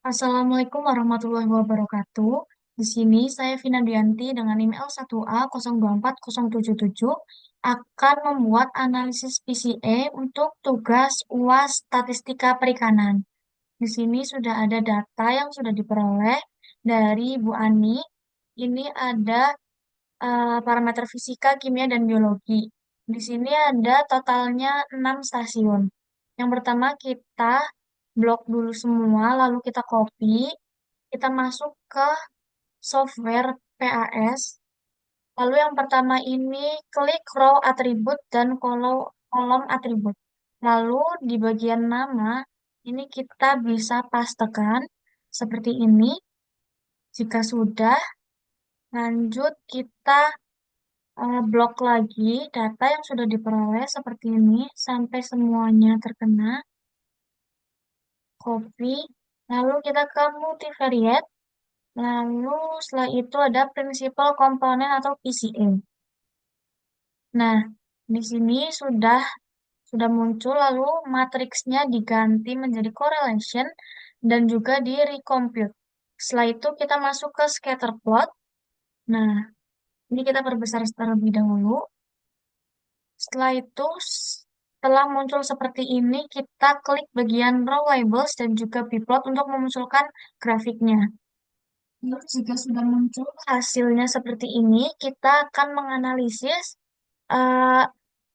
Assalamualaikum warahmatullahi wabarakatuh. Di sini saya Vina Dianti dengan email 1A024077 akan membuat analisis PCE untuk tugas UAS Statistika Perikanan. Di sini sudah ada data yang sudah diperoleh dari Bu Ani. Ini ada parameter fisika, kimia, dan biologi. Di sini ada totalnya 6 stasiun. Yang pertama kita blok dulu semua, lalu kita copy, kita masuk ke software PAS. Lalu yang pertama ini klik row atribut dan kolom atribut. Lalu di bagian nama ini kita bisa pastekan seperti ini. Jika sudah, lanjut kita blok lagi data yang sudah diperoleh seperti ini sampai semuanya terkena. Copy. Lalu kita ke multivariate. Lalu setelah itu ada principal komponen atau PCA. Nah, di sini sudah muncul lalu matriksnya diganti menjadi correlation dan juga di recompute. Setelah itu kita masuk ke scatter plot. Nah, ini kita perbesar terlebih dahulu. Setelah itu, setelah muncul seperti ini, kita klik bagian row labels dan juga bplot untuk memunculkan grafiknya. Lalu jika sudah muncul hasilnya seperti ini, kita akan menganalisis eh,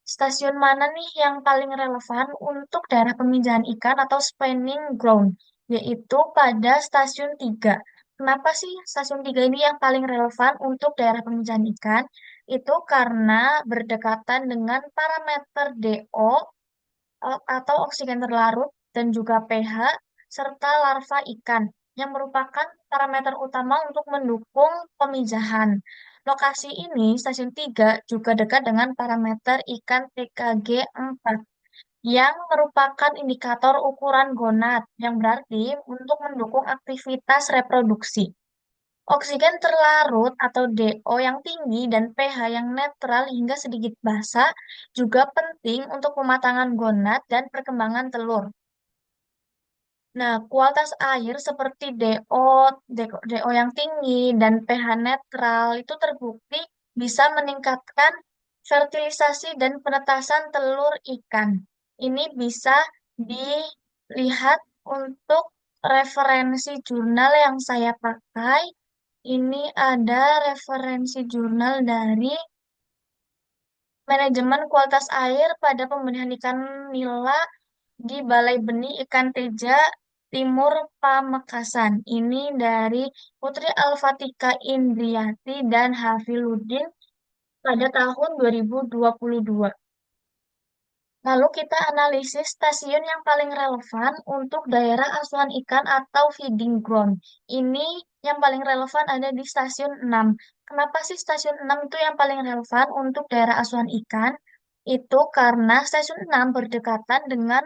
stasiun mana nih yang paling relevan untuk daerah pemijahan ikan atau spawning ground, yaitu pada stasiun 3. Kenapa sih stasiun 3 ini yang paling relevan untuk daerah pemijahan ikan? Itu karena berdekatan dengan parameter DO atau oksigen terlarut dan juga pH serta larva ikan yang merupakan parameter utama untuk mendukung pemijahan. Lokasi ini, stasiun 3, juga dekat dengan parameter ikan TKG 4 yang merupakan indikator ukuran gonad yang berarti untuk mendukung aktivitas reproduksi. Oksigen terlarut atau DO yang tinggi dan pH yang netral hingga sedikit basa juga penting untuk pematangan gonad dan perkembangan telur. Nah, kualitas air seperti DO yang tinggi dan pH netral itu terbukti bisa meningkatkan fertilisasi dan penetasan telur ikan. Ini bisa dilihat untuk referensi jurnal yang saya pakai. Ini ada referensi jurnal dari Manajemen Kualitas Air pada Pembenihan Ikan Nila di Balai Benih Ikan Teja Timur Pamekasan. Ini dari Putri Alfatika Indriati dan Hafiludin pada tahun 2022. Lalu kita analisis stasiun yang paling relevan untuk daerah asuhan ikan atau feeding ground. Ini yang paling relevan ada di stasiun 6. Kenapa sih stasiun 6 itu yang paling relevan untuk daerah asuhan ikan? Itu karena stasiun 6 berdekatan dengan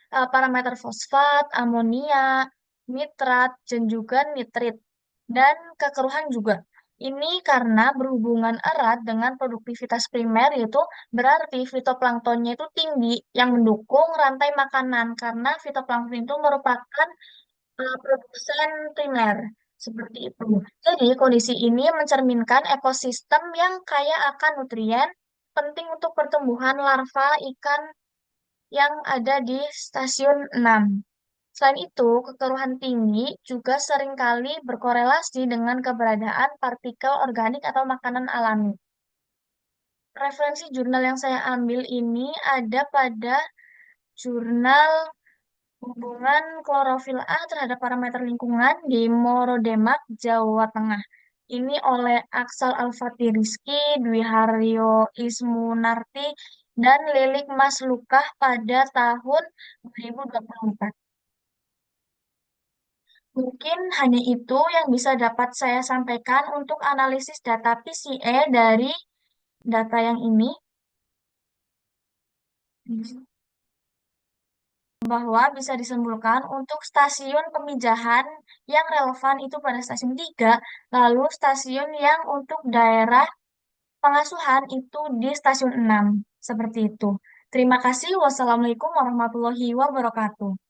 parameter fosfat, amonia, nitrat, dan juga nitrit, dan kekeruhan juga. Ini karena berhubungan erat dengan produktivitas primer, yaitu berarti fitoplanktonnya itu tinggi yang mendukung rantai makanan karena fitoplankton itu merupakan produsen primer seperti itu. Jadi kondisi ini mencerminkan ekosistem yang kaya akan nutrien penting untuk pertumbuhan larva ikan yang ada di stasiun 6. Selain itu, kekeruhan tinggi juga seringkali berkorelasi dengan keberadaan partikel organik atau makanan alami. Referensi jurnal yang saya ambil ini ada pada jurnal hubungan klorofil A terhadap parameter lingkungan di Morodemak, Jawa Tengah. Ini oleh Aksal Alfati Rizky, Dwi Haryo Ismunarti, dan Lilik Mas Lukah pada tahun 2024. Mungkin hanya itu yang bisa dapat saya sampaikan untuk analisis data PCE dari data yang ini, bahwa bisa disimpulkan untuk stasiun pemijahan yang relevan itu pada stasiun 3, lalu stasiun yang untuk daerah pengasuhan itu di stasiun 6. Seperti itu. Terima kasih. Wassalamualaikum warahmatullahi wabarakatuh.